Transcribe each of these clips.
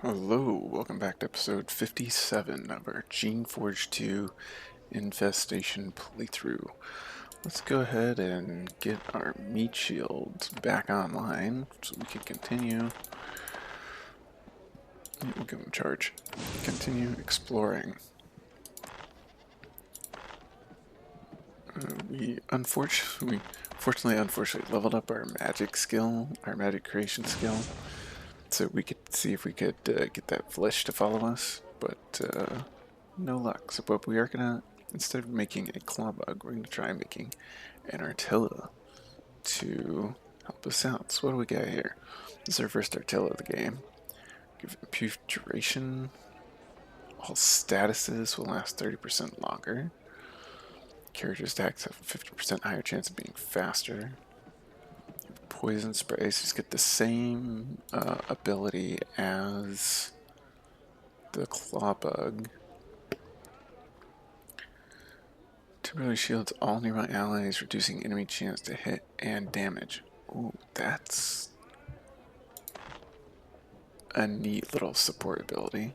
Hello, welcome back to episode 57 of our Geneforge 2 Infestation playthrough. Let's go ahead and get our meat shields back online so we can continue. We'll give them charge. Continue exploring. We unfortunately leveled up our magic skill, our magic creation skill, so we could see if we could get that flesh to follow us, but no luck. So what we are gonna, instead of making a claw bug, we're gonna try making an artilla to help us out. So what do we got here? This is our first artilla of the game. Give it improved duration. All statuses will last 30% longer. Character stacks have a 50% higher chance of being faster. Poison sprays just get the same ability as the claw bug. Temporarily shields all nearby allies, reducing enemy chance to hit and damage. Ooh, that's a neat little support ability.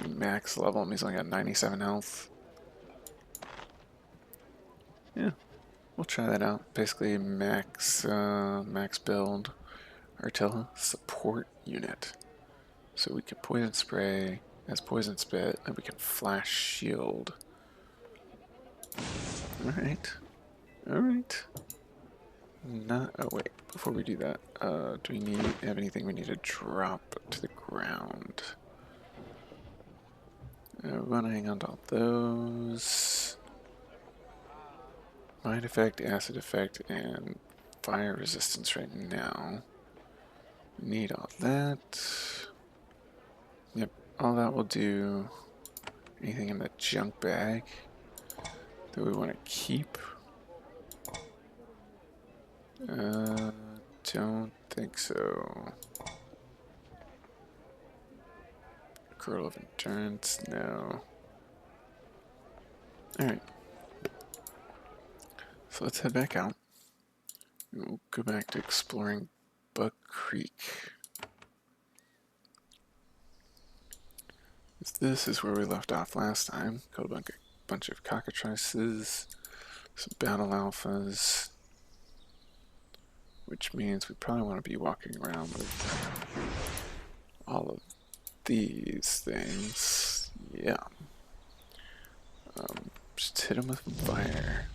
Max level, he's only got 97 health. Yeah, we'll try that out. Basically, max build Artilla support unit. So we can poison spray as poison spit, and we can flash shield. Alright. Alright. Oh wait, before we do that, do we have anything we need to drop to the ground? We want to hang on to all those. Mind effect, acid effect, and fire resistance right now. Need all that. Yep, all that will do. Anything in the junk bag that we want to keep? Don't think so. Girdle of endurance, no. Alright. So let's head back out. We'll go back to exploring Buck Creek. This is where we left off last time. Killed a bunch of cockatrices, some battle alphas, which means we probably want to be walking around with all of these things. Yeah. Just hit them with fire.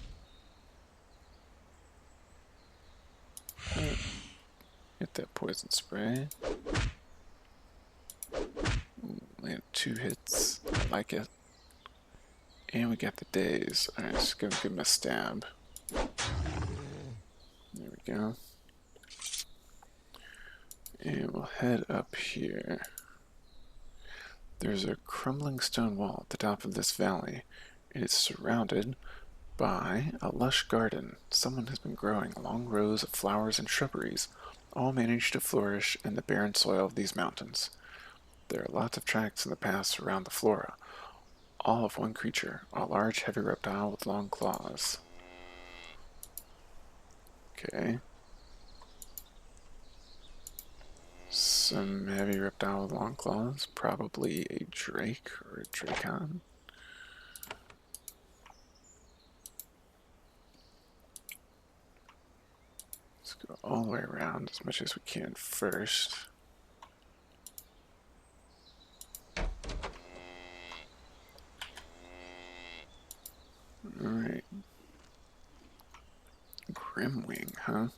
Hit that poison spray. Land 2 hits. I like it. And we got the daze. Alright, just gonna give him a stab. There we go. And we'll head up here. There's a crumbling stone wall at the top of this valley. It is surrounded by a lush garden. Someone has been growing long rows of flowers and shrubberies, all managed to flourish in the barren soil of these mountains. There are lots of tracks in the paths around the flora, all of one creature, a large heavy reptile with long claws. Okay. Some heavy reptile with long claws, probably a Drayk or a Draykon. Let's go all the way around as much as we can first. Alright. Grimwing, huh?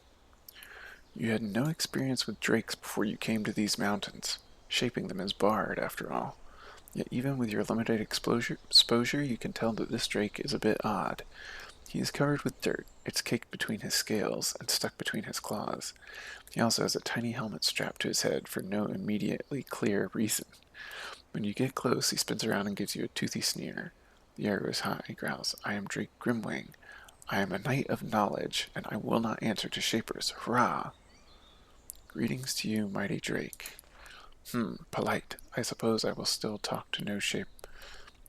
You had no experience with drakes before you came to these mountains. Shaping them is barred, after all. Yet even with your limited exposure, you can tell that this drake is a bit odd. He is covered with dirt. It's caked between his scales and stuck between his claws. He also has a tiny helmet strapped to his head for no immediately clear reason. When you get close, he spins around and gives you a toothy sneer. The air goes high. He growls, "I am Drake Grimwing. I am a knight of knowledge, and I will not answer to shapers. Hurrah! Greetings to you, mighty Drake. Polite. I suppose I will still talk to no shape.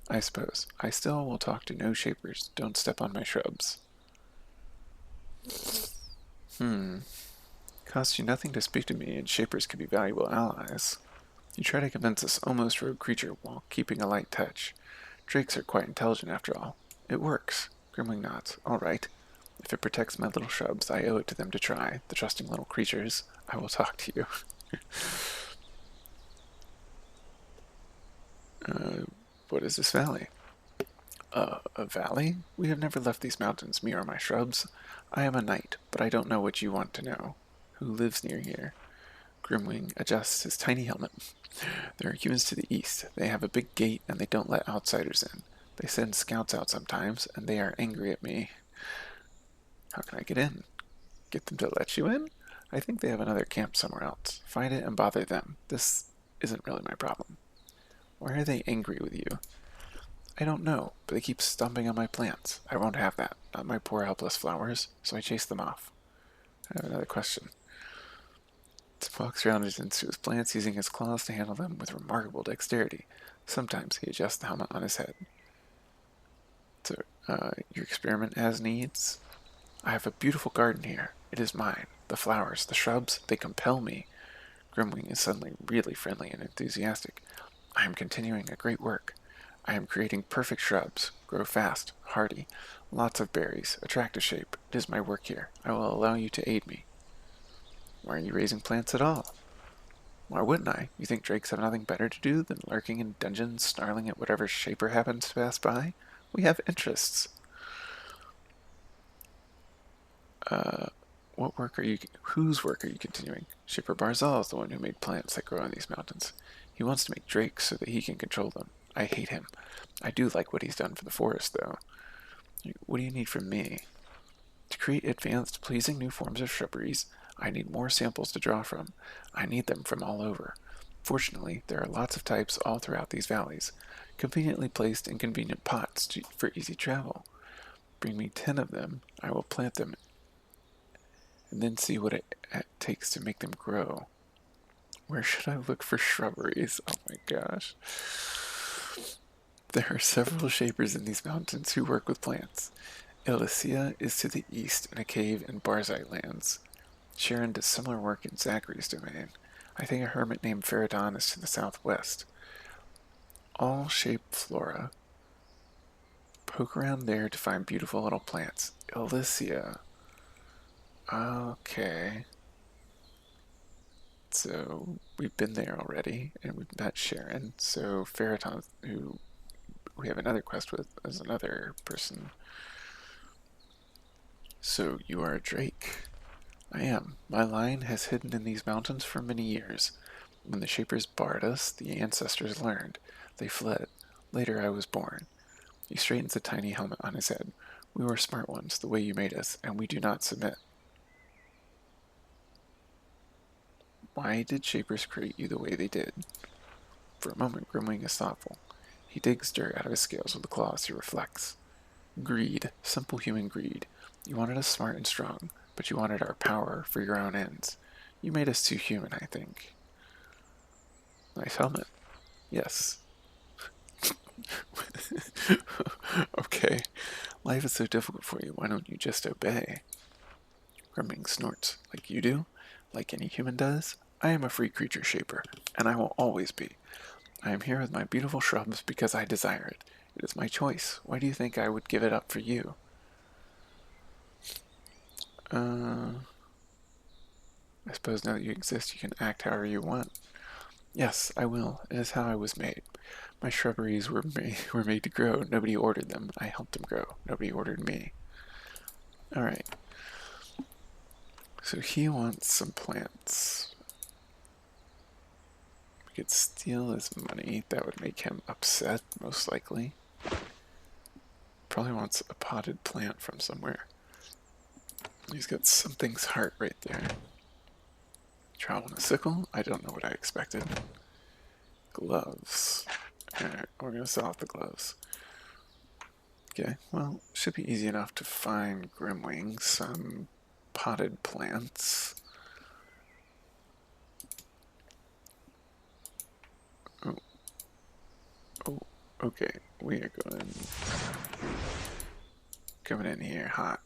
I suppose. I still will talk to no shapers. Don't step on my shrubs." Costs you nothing to speak to me, and shapers can be valuable allies. You try to convince this almost rogue creature while keeping a light touch. Drakes are quite intelligent after all. It works. Grimwing nods. All right. If it protects my little shrubs, I owe it to them to try. The trusting little creatures. I will talk to you. What is this valley? A valley? We have never left these mountains, me or my shrubs. I am a knight, but I don't know what you want to know. Who lives near here? Grimwing adjusts his tiny helmet. There are humans to the east. They have a big gate and they don't let outsiders in. They send scouts out sometimes, and they are angry at me. How can I get in? Get them to let you in? I think they have another camp somewhere else. Find it and bother them. This isn't really my problem. Why are they angry with you? I don't know, but they keep stomping on my plants. I won't have that. Not my poor helpless flowers, so I chase them off. I have another question. Walks around into his plants using his claws to handle them with remarkable dexterity. Sometimes he adjusts the helmet on his head. So, your experiment has needs? I have a beautiful garden here. It is mine. The flowers, the shrubs, they compel me. Grimwing is suddenly really friendly and enthusiastic. I am continuing a great work. I am creating perfect shrubs, grow fast, hardy, lots of berries, attractive shape. It is my work here. I will allow you to aid me. Why are you raising plants at all? Why wouldn't I? You think drakes have nothing better to do than lurking in dungeons, snarling at whatever shaper happens to pass by? We have interests. Whose work are you continuing? Shaper Barzal is the one who made plants that grow on these mountains. He wants to make drakes so that he can control them. I hate him. I do like what he's done for the forest, though. What do you need from me? To create advanced, pleasing new forms of shrubberies, I need more samples to draw from. I need them from all over. Fortunately, there are lots of types all throughout these valleys, conveniently placed in convenient pots for easy travel. Bring me 10 of them, I will plant them, and then see what it takes to make them grow. Where should I look for shrubberies? Oh my gosh. There are several shapers in these mountains who work with plants. Elysia is to the east in a cave in Barzite lands. Sharon does similar work in Zachary's domain. I think a hermit named Faradon is to the southwest. All shape flora. Poke around there to find beautiful little plants. Elysia. Okay. So we've been there already, and we've met Sharon. So Faradon, who we have another quest with, is another person. So you are a Drayk. I am. My line has hidden in these mountains for many years. When the Shapers barred us, the ancestors learned. They fled. Later I was born. He straightens a tiny helmet on his head. We were smart ones, the way you made us, and we do not submit. Why did Shapers create you the way they did? For a moment, Grimwing is thoughtful. He digs dirt out of his scales with the claws he reflects. Greed. Simple human greed. You wanted us smart and strong, but you wanted our power for your own ends. You made us too human, I think. Nice helmet. Yes. Okay. Life is so difficult for you, why don't you just obey? Grimwing snorts. Like you do? Like any human does? I am a free creature shaper, and I will always be. I am here with my beautiful shrubs because I desire it. It is my choice. Why do you think I would give it up for you? I suppose now that you exist, you can act however you want. Yes, I will. It is how I was made. My shrubberies were made to grow. Nobody ordered them. I helped them grow. Nobody ordered me. Alright. So he wants some plants. We could steal his money. That would make him upset, most likely. Probably wants a potted plant from somewhere. He's got something's heart right there. Trowel and a sickle? I don't know what I expected. Gloves. Alright, we're gonna sell off the gloves. Okay, well, should be easy enough to find Grimwing some potted plants. Oh, okay, we are coming in here hot.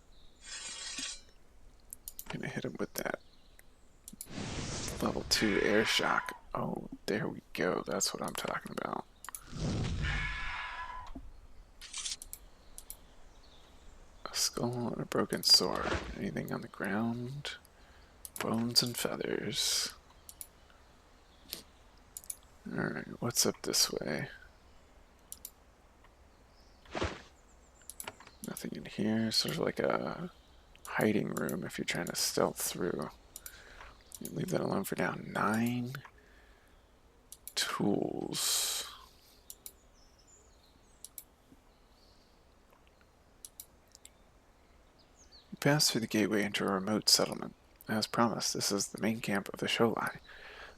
Gonna hit him with that Level 2 air shock. Oh, there we go. That's what I'm talking about. A skull and a broken sword. Anything on the ground? Bones and feathers. Alright, what's up this way? Nothing in here. Sort of like a hiding room if you're trying to stealth through. Leave that alone for now. 9 tools. You pass through the gateway into a remote settlement. As promised, this is the main camp of the Sholai.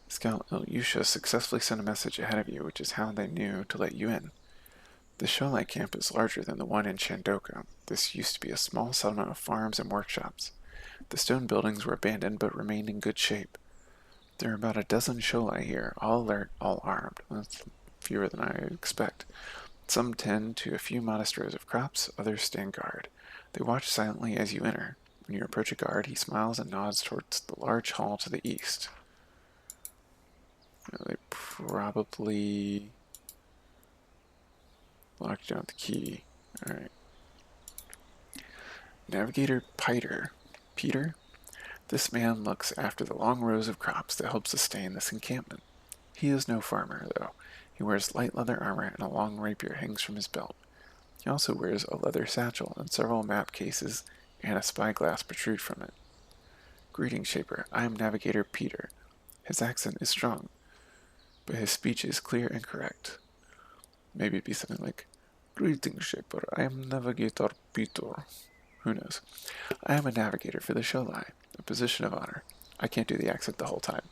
Scout Ilyusha successfully sent a message ahead of you, which is how they knew to let you in. The Sholai camp is larger than the one in Shandoka. This used to be a small settlement of farms and workshops. The stone buildings were abandoned but remained in good shape. There are about a dozen Sholai here, all alert, all armed. That's fewer than I expect. Some tend to a few modest rows of crops, others stand guard. They watch silently as you enter. When you approach a guard, he smiles and nods towards the large hall to the east. They probably locked down the key. Alright. Navigator Peter? This man looks after the long rows of crops that help sustain this encampment. He is no farmer, though. He wears light leather armor and a long rapier hangs from his belt. He also wears a leather satchel and several map cases and a spyglass protrude from it. Greetings, Shaper. I am Navigator Peter. His accent is strong, but his speech is clear and correct. Maybe it'd be something like, Greetings, Shaper. I am Navigator Peter. Who knows? I am a navigator for the Sholai, a position of honor. I can't do the accent the whole time.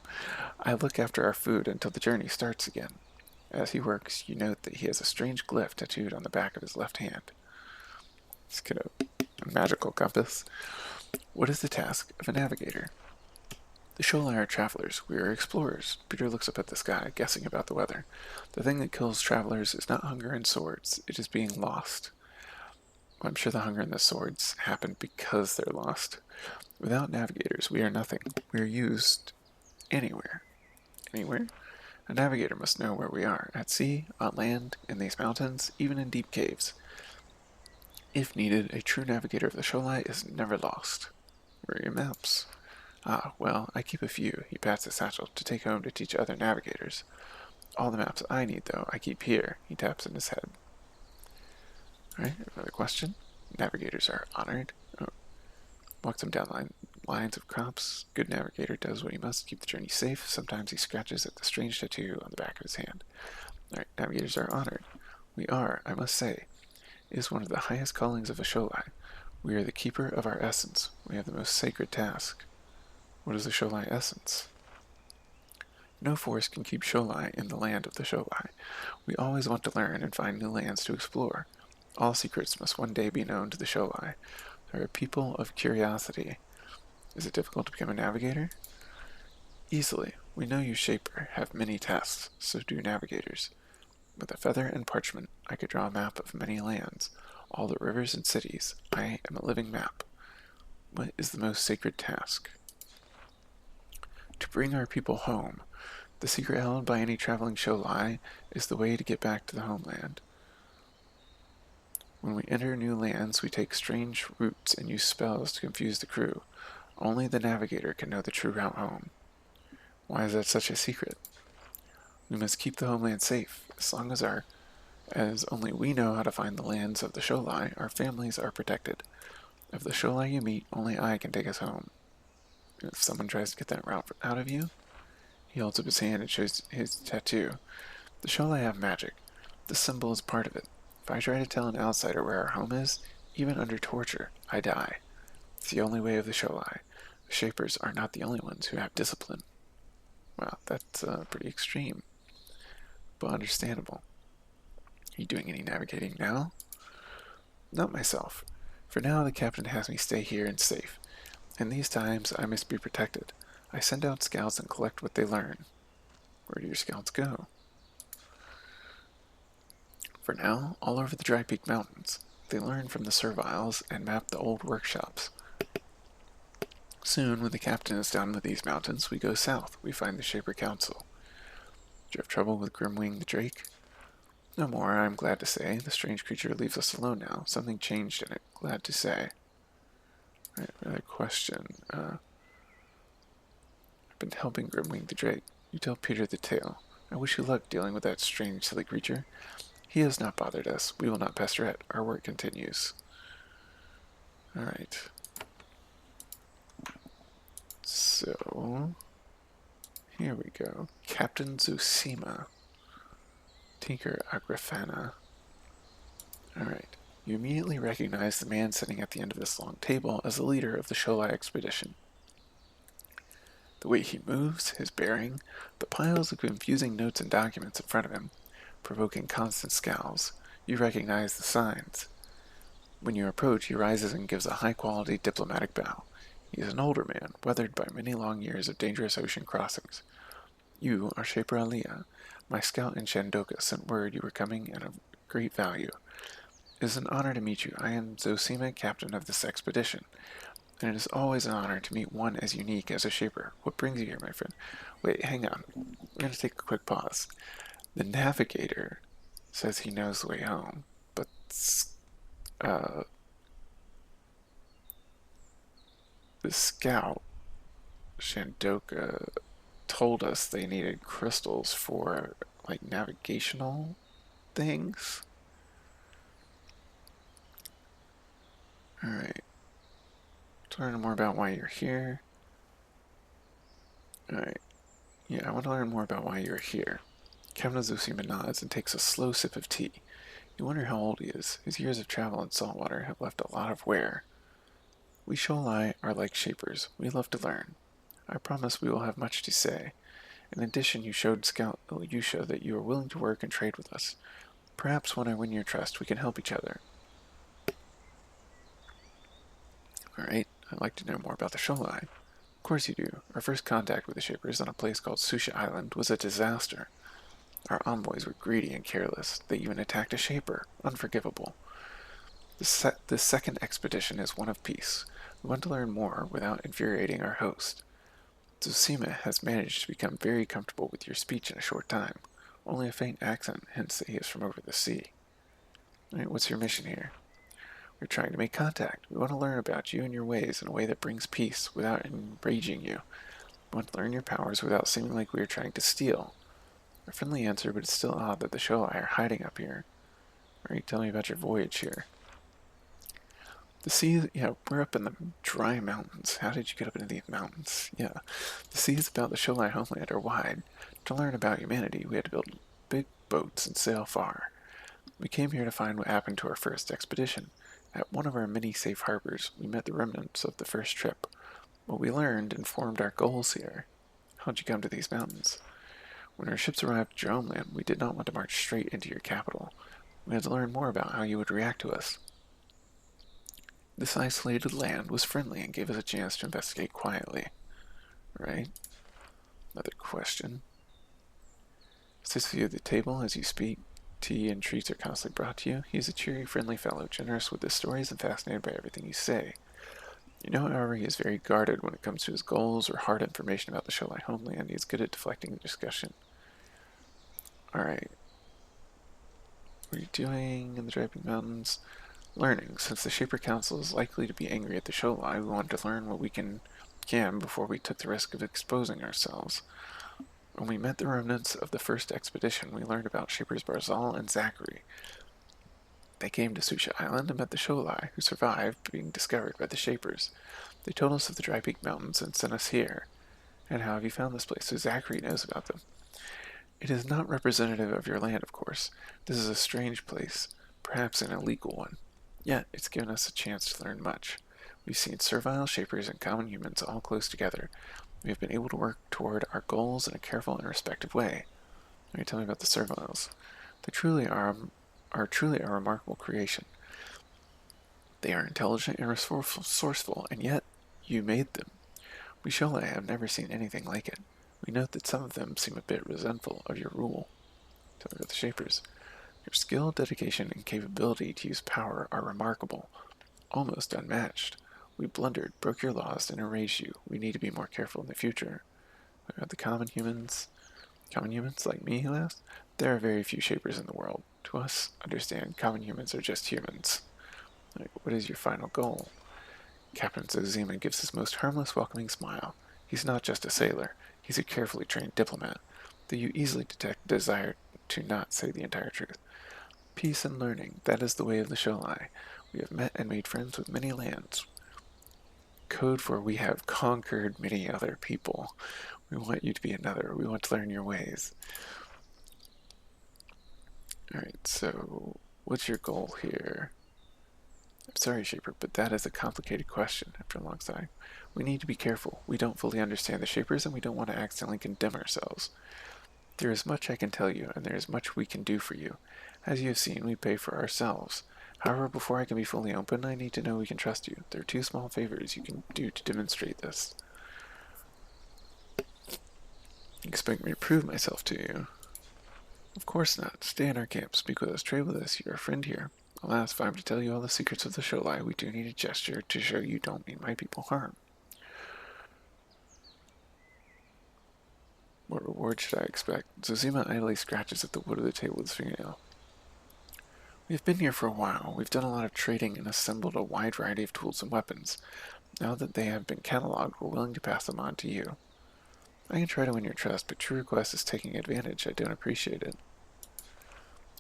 I look after our food until the journey starts again. As he works, you note that he has a strange glyph tattooed on the back of his left hand. It's kind of a magical compass. What is the task of a navigator? The Sholai are travelers. We are explorers. Peter looks up at the sky, guessing about the weather. The thing that kills travelers is not hunger and swords. It is being lost. Well, I'm sure the hunger and the swords happen because they're lost. Without navigators, we are nothing. We are used anywhere. Anywhere? A navigator must know where we are. At sea, on land, in these mountains, even in deep caves. If needed, a true navigator of the Sholai is never lost. Where are your maps? Ah, well, I keep a few, he pats his satchel, to take home to teach other navigators. All the maps I need, though, I keep here, he taps in his head. Alright, another question. Navigators are honored. Oh. Walks them down lines of crops. Good navigator does what he must to keep the journey safe. Sometimes he scratches at the strange tattoo on the back of his hand. Alright, navigators are honored. We are, I must say. It is one of the highest callings of a Sholai. We are the keeper of our essence. We have the most sacred task. What is the Sholai essence? No force can keep Sholai in the land of the Sholai. We always want to learn and find new lands to explore. All secrets must one day be known to the Sholai. They are a people of curiosity. Is it difficult to become a navigator? Easily. We know you, Shaper, have many tests, so do navigators. With a feather and parchment, I could draw a map of many lands, all the rivers and cities. I am a living map. What is the most sacred task? To bring our people home. The secret held by any traveling Sholai is the way to get back to the homeland. When we enter new lands, we take strange routes and use spells to confuse the crew. Only the navigator can know the true route home. Why is that such a secret? We must keep the homeland safe. As only we know how to find the lands of the Sholai, our families are protected. Of the Sholai you meet, only I can take us home. If someone tries to get that route out of you, he holds up his hand and shows his tattoo. The Sholai have magic. This symbol is part of it. If I try to tell an outsider where our home is, even under torture, I die. It's the only way of the Sholai. The Shapers are not the only ones who have discipline. Wow, that's pretty extreme, but understandable. Are you doing any navigating now? Not myself. For now, the captain has me stay here and safe. In these times, I must be protected. I send out scouts and collect what they learn. Where do your scouts go? For now, all over the Dry Peak Mountains. They learn from the serviles and map the old workshops. Soon, when the captain is done with these mountains, we go south. We find the Shaper Council. Do you have trouble with Grimwing the Drake? No more, I'm glad to say. The strange creature leaves us alone now. Something changed in it. Glad to say. Right, another question. I've been helping Grimwing the Drake. You tell Peter the tale. I wish you luck dealing with that strange, silly creature. He has not bothered us. We will not pester it. Our work continues. Alright. So, here we go. Captain Zosima. Tinker Agrafana. Alright. You immediately recognize the man sitting at the end of this long table as the leader of the Sholai expedition. The way he moves, his bearing, the piles of confusing notes and documents in front of him, provoking constant scowls. You recognize the signs. When you approach, he rises and gives a high-quality diplomatic bow. He is an older man, weathered by many long years of dangerous ocean crossings. You are Shaper Aliyah. My scout in Shandoka sent word you were coming and of great value. It is an honor to meet you. I am Zosima, captain of this expedition, and it is always an honor to meet one as unique as a Shaper. What brings you here, my friend? Wait, hang on. I'm going to take a quick pause. The navigator says he knows the way home, but the scout, Shandoka, told us they needed crystals for, like, navigational things. Alright. To learn more about why you're here. Alright. Yeah, I want to learn more about why you're here. Captain Zosima nods and takes a slow sip of tea. You wonder how old he is. His years of travel in saltwater have left a lot of wear. We Sholai are like Shapers. We love to learn. I promise we will have much to say. In addition, you showed Yusha that you are willing to work and trade with us. Perhaps when I win your trust, we can help each other. Alright, I'd like to know more about the Sholai. Of course you do. Our first contact with the Shapers on a place called Susha Island was a disaster. Our envoys were greedy and careless. They even attacked a Shaper. Unforgivable. This second expedition is one of peace. We want to learn more without infuriating our host. Zosima has managed to become very comfortable with your speech in a short time. Only a faint accent hints that he is from over the sea. Alright, what's your mission here? We're trying to make contact. We want to learn about you and your ways in a way that brings peace without enraging you. We want to learn your powers without seeming like we are trying to steal. A friendly answer, but it's still odd that the Sholai are hiding up here. Alright, tell me about your voyage here. The sea, yeah, we're up in the dry mountains. How did you get up into these mountains? Yeah. The seas about the Sholai homeland are wide. To learn about humanity, we had to build big boats and sail far. We came here to find what happened to our first expedition. At one of our many safe harbors, we met the remnants of the first trip. What we learned informed our goals here. How'd you come to these mountains? When our ships arrived at your homeland, we did not want to march straight into your capital. We had to learn more about how you would react to us. This isolated land was friendly and gave us a chance to investigate quietly. Right? Another question. Sits with you at the table as you speak. Tea and treats are constantly brought to you. He is a cheery, friendly fellow, generous with his stories and fascinated by everything you say. You know, however, he is very guarded when it comes to his goals or hard information about the Sholai homeland. He is good at deflecting the discussion. Alright. What are you doing in the Drayk Mountains? Learning. Since the Shaper Council is likely to be angry at the Sholai, we wanted to learn what we can before we took the risk of exposing ourselves. When we met the remnants of the first expedition, we learned about Shapers Barzal and Zachary. They came to Susha Island and met the Sholai, who survived being discovered by the Shapers. They told us of the Dry Peak Mountains and sent us here. And how have you found this place? So Zachary knows about them. It is not representative of your land, of course. This is a strange place, perhaps an illegal one. Yet, it's given us a chance to learn much. We've seen servile Shapers and common humans all close together. We have been able to work toward our goals in a careful and respective way. Let me tell you about the serviles. They truly are truly a remarkable creation. They are intelligent and resourceful, and yet you made them. We Sholai have never seen anything like it. We note that some of them seem a bit resentful of your rule. Tell me about the Shapers. Your skill, dedication, and capability to use power are remarkable, almost unmatched. We blundered, broke your laws, and erased you. We need to be more careful in the future. The common humans? Common humans like me, he laughs? There are very few shapers in the world. To us, understand, common humans are just humans. What is your final goal? Captain Zozima gives his most harmless, welcoming smile. He's not just a sailor. He's a carefully trained diplomat, though you easily detect a desire to not say the entire truth. Peace and learning, that is the way of the Sholai. We have met and made friends with many lands. Code for we have conquered many other people. We want you to be another. We want to learn your ways. Alright, so what's your goal here? I'm sorry, Shaper, but that is a complicated question, after a long sigh. We need to be careful. We don't fully understand the Shapers, and we don't want to accidentally condemn ourselves. There is much I can tell you, and there is much we can do for you. As you have seen, we pay for ourselves. However, before I can be fully open, I need to know we can trust you. There are 2 small favors you can do to demonstrate this. You expect me to prove myself to you? Of course not. Stay in our camp. Speak with us. Trade with us. You're a friend here. Alas, if I'm to tell you all the secrets of the Sholai, we do need a gesture to show you don't mean my people harm. What reward should I expect? Zozima idly scratches at the wood of the table with his fingernail. We've been here for a while. We've done a lot of trading and assembled a wide variety of tools and weapons. Now that they have been cataloged, we're willing to pass them on to you. I can try to win your trust, but your request is taking advantage. I don't appreciate it.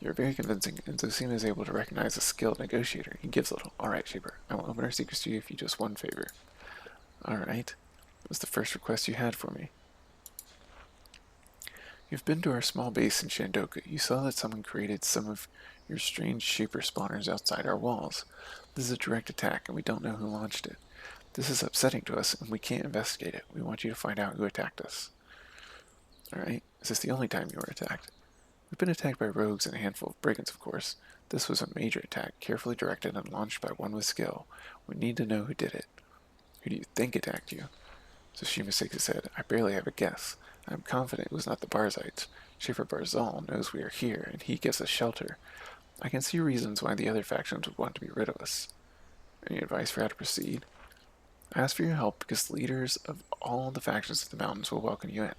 You're very convincing, and Zosima is able to recognize a skilled negotiator. He gives a little. Alright, Shaper, I will open our secrets to you if you do us one favor. Alright. What was the first request you had for me? You've been to our small base in Shandoka. You saw that someone created some of your strange Shaper spawners outside our walls. This is a direct attack, and we don't know who launched it. This is upsetting to us, and we can't investigate it. We want you to find out who attacked us. Alright, is this the only time you were attacked? We've been attacked by rogues and a handful of brigands, of course. This was a major attack, carefully directed and launched by one with skill. We need to know who did it. Who do you think attacked you? Tsushima shakes his head. I barely have a guess. I am confident it was not the Barzites. Schiffer Barzal knows we are here, and he gives us shelter. I can see reasons why the other factions would want to be rid of us. Any advice for how to proceed? I ask for your help because the leaders of all the factions of the mountains will welcome you in.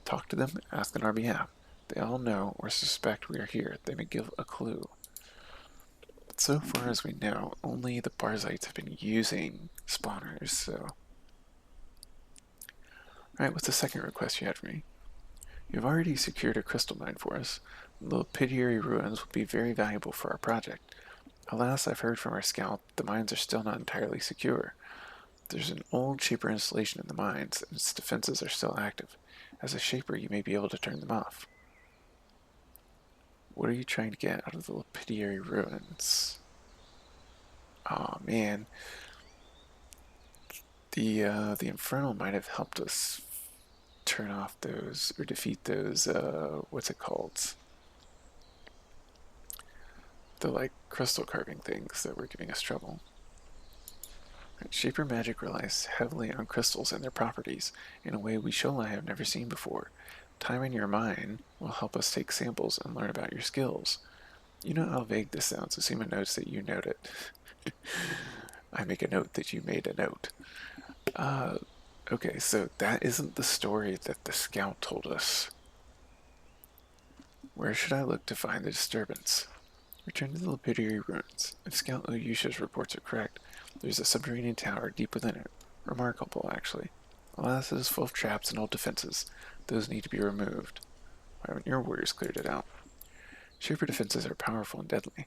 Talk to them, ask on our behalf. They all know or suspect we are here. They may give a clue. But so far as we know, only the Barzites have been using spawners, so... Alright, what's the second request you had for me? You've already secured a crystal mine for us. The lapidary ruins will be very valuable for our project. Alas, I've heard from our scout the mines are still not entirely secure. There's an old Shaper installation in the mines, and its defenses are still active. As a Shaper, you may be able to turn them off. What are you trying to get out of the lapidary ruins? Aw, oh, man. The Infernal might have helped us turn off those, or defeat those, what's it called? The, like, crystal carving things that were giving us trouble. Shaper magic relies heavily on crystals and their properties in a way we Sholai have never seen before. Time in your mine will help us take samples and learn about your skills. You know how vague this sounds, so Seema notes that you note it. I make a note that you made a note. Okay, so that isn't the story that the scout told us. Where should I look to find the disturbance? Return to the lapidary ruins. If Scout Oyusha's reports are correct, there's a subterranean tower deep within it. Remarkable, actually. Alas, it is full of traps and old defenses. Those need to be removed. Why haven't your warriors cleared it out? Shaper defenses are powerful and deadly.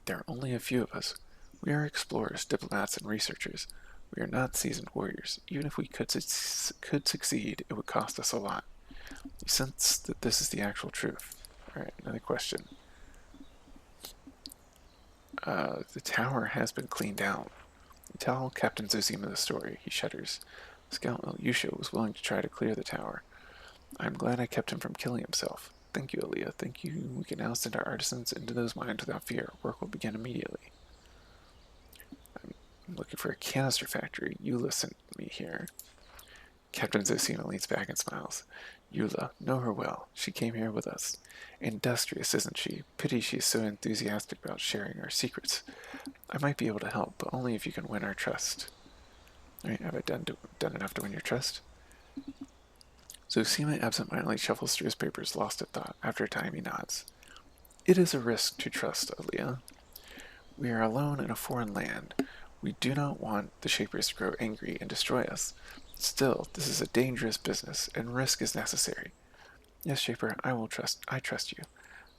There are only a few of us. We are explorers, diplomats, and researchers. We are not seasoned warriors. Even if we could succeed, it would cost us a lot. You sense that this is the actual truth. Alright, another question. The tower has been cleaned out. Tell Captain Zozima the story. He shudders. Scout Yusha was willing to try to clear the tower. I'm glad I kept him from killing himself. Thank you, Aaliyah. Thank you. We can now send our artisans into those mines without fear. Work will begin immediately. I'm looking for a canister factory. You listen to me here. Captain Zosima leans back and smiles. Eula, know her well. She came here with us. Industrious, isn't she? Pity she's so enthusiastic about sharing our secrets. I might be able to help, but only if you can win our trust. Alright, have I done enough to win your trust? Zosima absentmindedly shuffles through his papers, lost in thought. After a time, he nods. It is a risk to trust, Aaliyah. We are alone in a foreign land. We do not want the Shapers to grow angry and destroy us. Still, this is a dangerous business, and risk is necessary. Yes, Shaper, I trust you.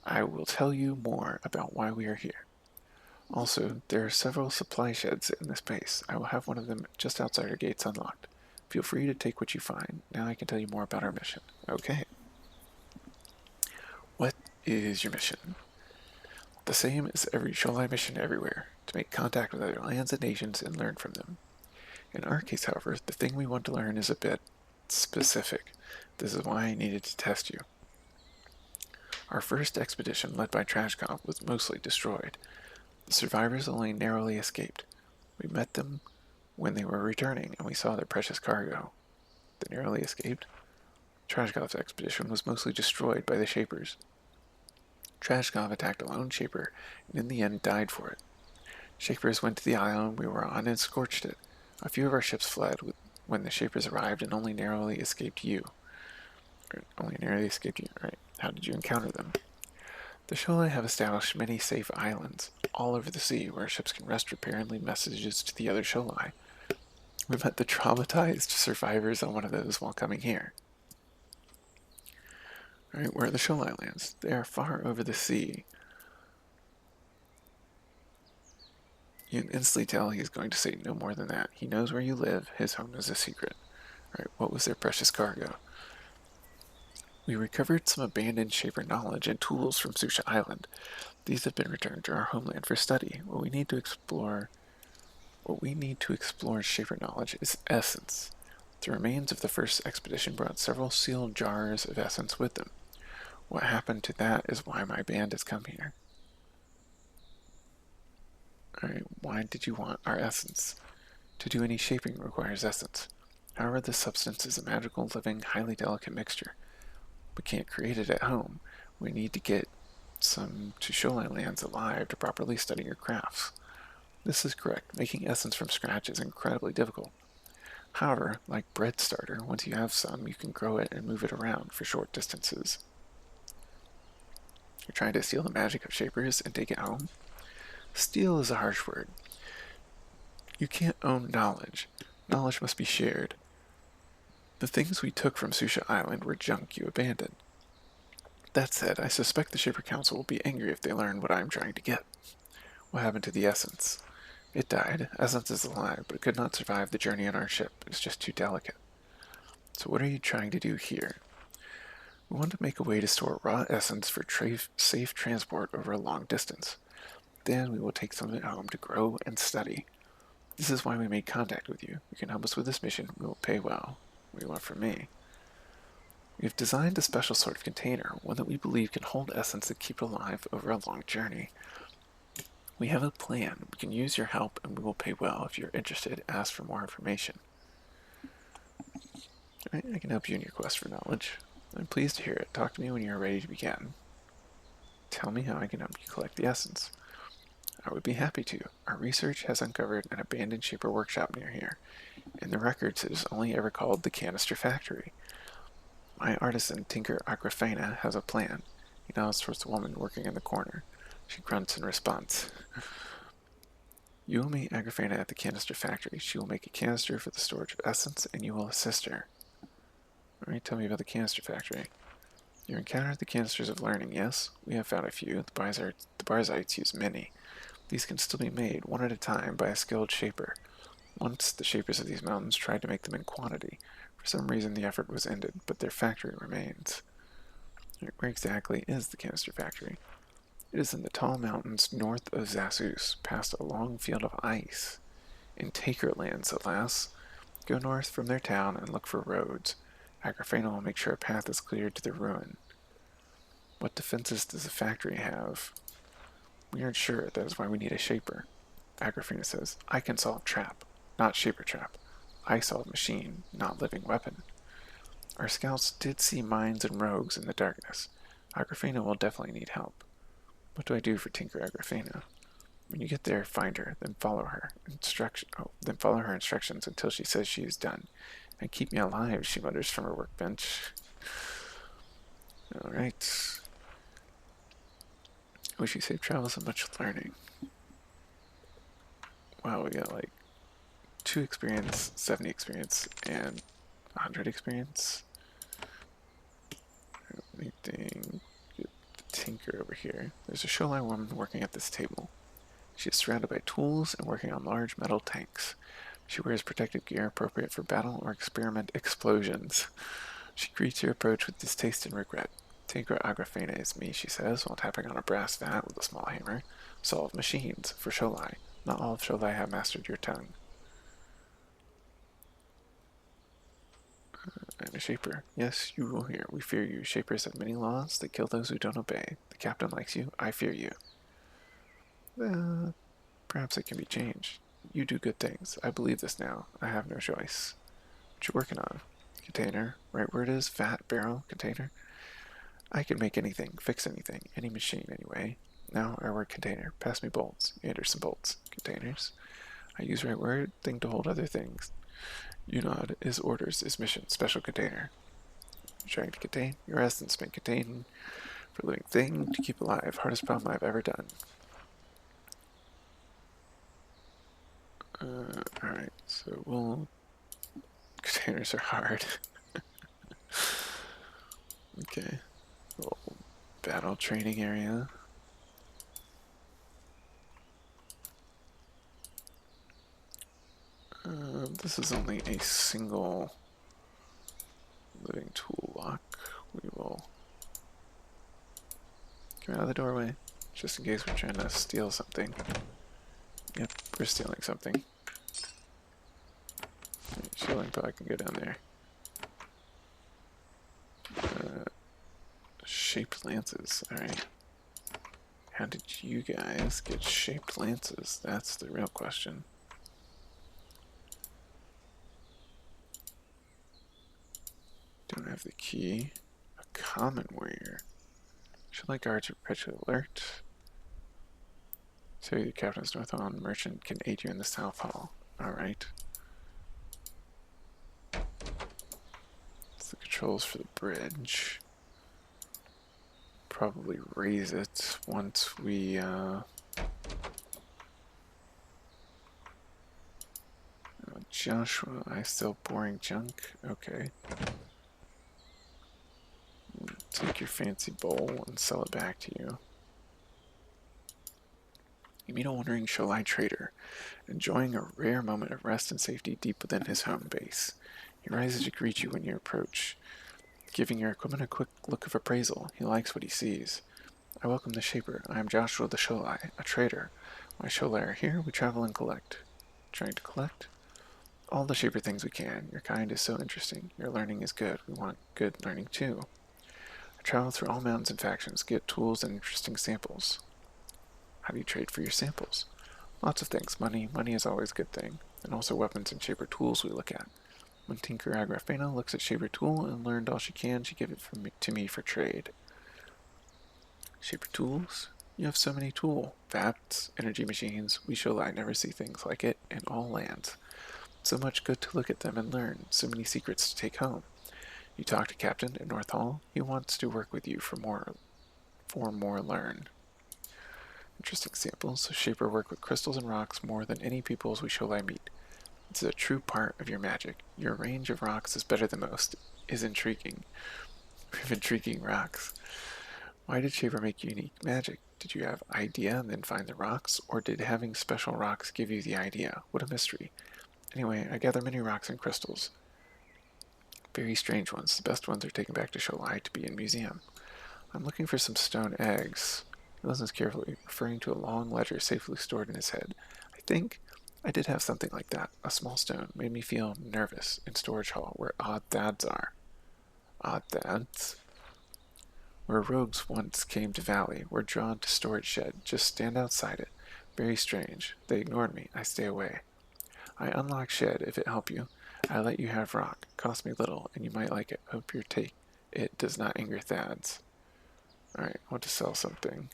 I will tell you more about why we are here. Also, there are several supply sheds in this base. I will have one of them just outside our gates unlocked. Feel free to take what you find. Now I can tell you more about our mission. Okay. What is your mission? The same as every Sholai mission everywhere, to make contact with other lands and nations and learn from them. In our case, however, the thing we want to learn is a bit specific. This is why I needed to test you. Our first expedition, led by Trashkov, was mostly destroyed. The survivors only narrowly escaped. We met them when they were returning, and we saw their precious cargo. They narrowly escaped? Trashkov's expedition was mostly destroyed by the Shapers. Trashkov attacked a lone Shaper, and in the end died for it. Shapers went to the island we were on and scorched it. A few of our ships fled when the Shapers arrived and only narrowly escaped you. Right. How did you encounter them? The Sholai have established many safe islands all over the sea where ships can rest, repair, and leave messages to the other Sholai. We met the traumatized survivors on one of those while coming here. Alright, where are the Sholai lands? They are far over the sea. You can instantly tell he's going to say no more than that. He knows where you live. His home is a secret. Alright, what was their precious cargo? We recovered some abandoned Shaper knowledge and tools from Susha Island. These have been returned to our homeland for study. What we need to explore Shaper knowledge is essence. The remains of the first expedition brought several sealed jars of essence with them. What happened to that is why my band has come here. Alright, why did you want our essence? To do any shaping requires essence. However, this substance is a magical, living, highly delicate mixture. We can't create it at home. We need to get some to Sholai lands alive to properly study your crafts. This is correct. Making essence from scratch is incredibly difficult. However, like bread starter, once you have some, you can grow it and move it around for short distances. You're trying to steal the magic of Shapers and take it home? Steal is a harsh word. You can't own knowledge. Knowledge must be shared. The things we took from Susha Island were junk you abandoned. That said, I suspect the Shaper Council will be angry if they learn what I'm trying to get. What happened to the essence? It died. Essence is alive, but it could not survive the journey on our ship. It's just too delicate. So what are you trying to do here? We want to make a way to store raw essence for safe transport over a long distance. Then we will take some of it home to grow and study. This is why we made contact with you. You can help us with this mission. We will pay well. What do you want from me? We have designed a special sort of container, one that we believe can hold essence and keep it alive over a long journey. We have a plan. We can use your help, and we will pay well. If you're interested, ask for more information. Alright, I can help you in your quest for knowledge. I'm pleased to hear it. Talk to me when you are ready to begin. Tell me how I can help you collect the essence. I would be happy to. Our research has uncovered an abandoned Shaper workshop near here. In the records, it is only ever called the Canister Factory. My artisan, Tinker Agrafena, has a plan. He nods towards the woman working in the corner. She grunts in response. You will meet Agrafena at the Canister Factory. She will make a canister for the storage of essence, and you will assist her. Alright, tell me about the Canister Factory. You encountered the canisters of learning, yes? We have found a few. The Barzites use many. These can still be made, one at a time, by a skilled shaper. Once the shapers of these mountains tried to make them in quantity. For some reason the effort was ended, but their factory remains. Where exactly is the Canister Factory? It is in the tall mountains north of Zasus, past a long field of ice. In Taker lands, alas. Go north from their town and look for roads. Agrafena will make sure a path is cleared to the ruin. What defenses does the factory have? We aren't sure. That is why we need a shaper. Agrafena says, I can solve trap, not shaper trap. I saw machine, not living weapon. Our scouts did see mines and rogues in the darkness. Agrafena will definitely need help. What do I do for Tinker Agrafena? When you get there, find her, then follow her instructions until she says she is done. And keep me alive, she mutters from her workbench. Alright. Wish you safe travels and much learning. Wow, we got like 2 experience, 70 experience, and 100 experience. Anything. Get the Tinker over here. There's a Sholai woman working at this table. She is surrounded by tools and working on large metal tanks. She wears protective gear appropriate for battle or experiment explosions. She greets your approach with distaste and regret. Tinker Agrafena is me, she says, while tapping on a brass vat with a small hammer. Solve machines for Sholai. Not all of Sholai have mastered your tongue. I'm a Shaper. Yes, you rule here. We fear you. Shapers have many laws. They kill those who don't obey. The captain likes you. I fear you. Perhaps it can be changed. You do good things. I believe this now. I have no choice. What you working on? Container. Right where it is? Vat, barrel, container. I can make anything, fix anything, any machine anyway. Now I work container. Pass me bolts. Anderson bolts. Containers. I use right word, thing to hold other things. Unod is orders, is mission, special container. Trying to contain. Your essence been contained for living thing to keep alive. Hardest problem I've ever done. Alright, so we'll... Containers are hard. Okay. Little battle training area. This is only a single living tool lock. We will come out of the doorway, just in case we're trying to steal something. Yep, we're stealing something. Shilling probably can go down there. Shaped lances, alright. How did you guys get shaped lances? That's the real question. Don't have the key. A common warrior. Sholai guards are perpetually alert. So the captain's north hall and merchant can aid you in the south hall. Alright. That's the controls for the bridge. Probably raise it once we Joshua, I still boring junk? Okay. Take your fancy bowl and sell it back to you. You meet a wandering Sholai trader, enjoying a rare moment of rest and safety deep within his home base. He rises to greet you when you approach, giving your equipment a quick look of appraisal. He likes what he sees. I welcome the Shaper. I am Joshua the Sholai, a trader. My Sholai are here, we travel and collect. Trying to collect? All the Shaper things we can. Your kind is so interesting. Your learning is good. We want good learning too. I travel through all mountains and factions, get tools and interesting samples. How do you trade for your samples? Lots of things. Money is always a good thing. And also weapons and Shaper tools we look at. When Tinker Agrafena looks at Shaper tool and learned all she can, she gives it to me for trade. Shaper tools? You have so many tools. Vats, energy machines. We Sholai never see things like it in all lands. So much good to look at them and learn. So many secrets to take home. You talk to Captain at North Hall. He wants to work with you for more learn. Interesting samples. Shaper work with crystals and rocks more than any peoples we Sholai meet. It's a true part of your magic. Your range of rocks is better than most. Is intriguing. We have intriguing rocks. Why did Shaper make unique magic? Did you have idea and then find the rocks? Or did having special rocks give you the idea? What a mystery. Anyway, I gather many rocks and crystals. Very strange ones. The best ones are taken back to Sholai to be in museum. I'm looking for some stone eggs. He listens carefully, referring to a long ledger safely stored in his head. I think I did have something like that. A small stone made me feel nervous in storage hall where odd Thahds are. Odd Thahds? Where rogues once came to valley, were drawn to storage shed. Just stand outside it. Very strange. They ignored me. I stay away. I unlock shed if it help you. I let you have rock. Cost me little, and you might like it. Hope your take it does not anger Thahds. Alright, I want to sell something.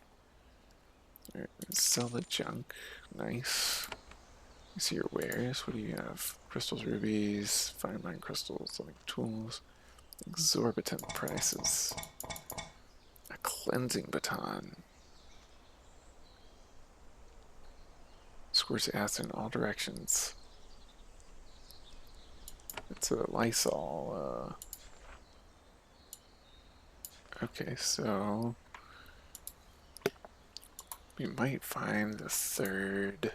Alright, sell the junk. Nice. You see your wares. What do you have? Crystals, rubies, fine mine crystals, something tools. Exorbitant prices. A cleansing baton. Squirts acid in all directions. It's a Lysol. Okay, so we might find the third.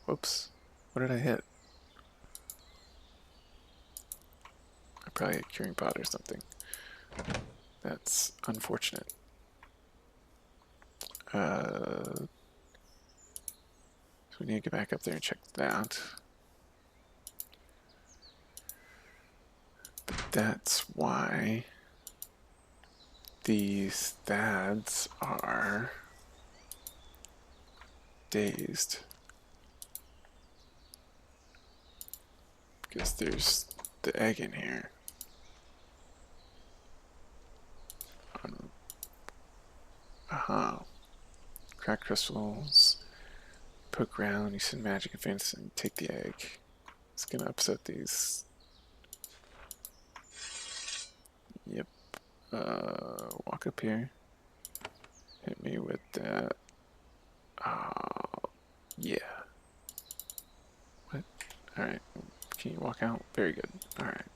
Whoops. What did I hit? I probably hit curing pot or something. That's unfortunate. So we need to get back up there and check that. But that's why these Thahds are dazed. Because there's the egg in here. Aha. Crack crystals. Poke around, you send magic and fantasy and take the egg. It's gonna upset these. Yep. Walk up here. Hit me with that. Yeah. What? Alright. Can you walk out? Very good. Alright.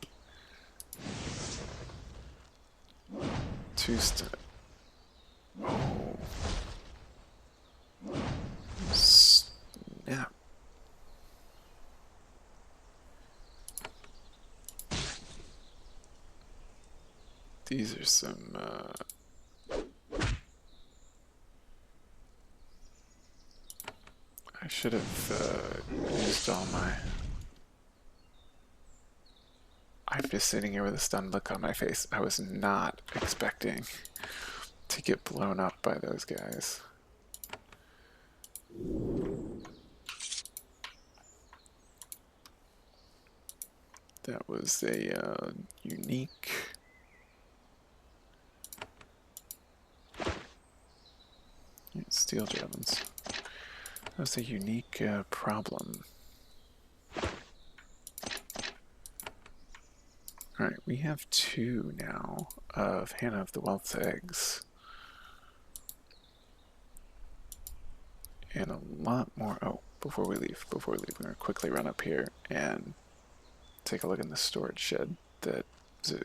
Two-step. Oh. Snap. These are some, I should have used all my... I'm just sitting here with a stunned look on my face. I was not expecting to get blown up by those guys. That was a unique... Steel javelins. That was a unique problem. Alright, we have 2 now of Hannah of the Wealth's eggs. And a lot more. Oh, before we leave, we're going to quickly run up here and take a look in the storage shed that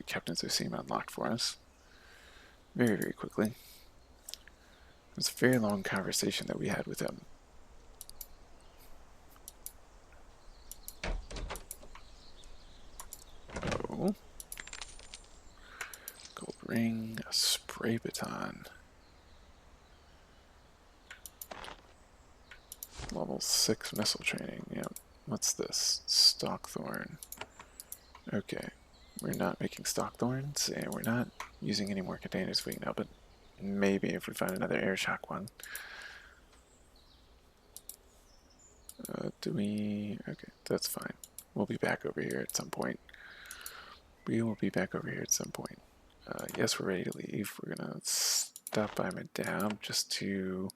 Captain Zosima unlocked for us. Very, very quickly. It was a very long conversation that we had with him. Oh. Gold ring, a spray baton. Level 6 missile training, yep. What's this? Stockthorn. Okay. We're not making stockthorns, and we're not using any more containers we know, but maybe if we find another air shock one. Do we... Okay, that's fine. We'll be back over here at some point. We will be back over here at some point. Yes, we're ready to leave. We're gonna stop by Madame just to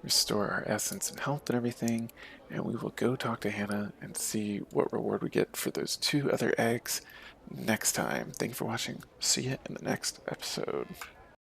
restore our essence and health and everything, and we will go talk to Hannah and see what reward we get for those 2 other eggs next time. Thank you for watching. See you in the next episode.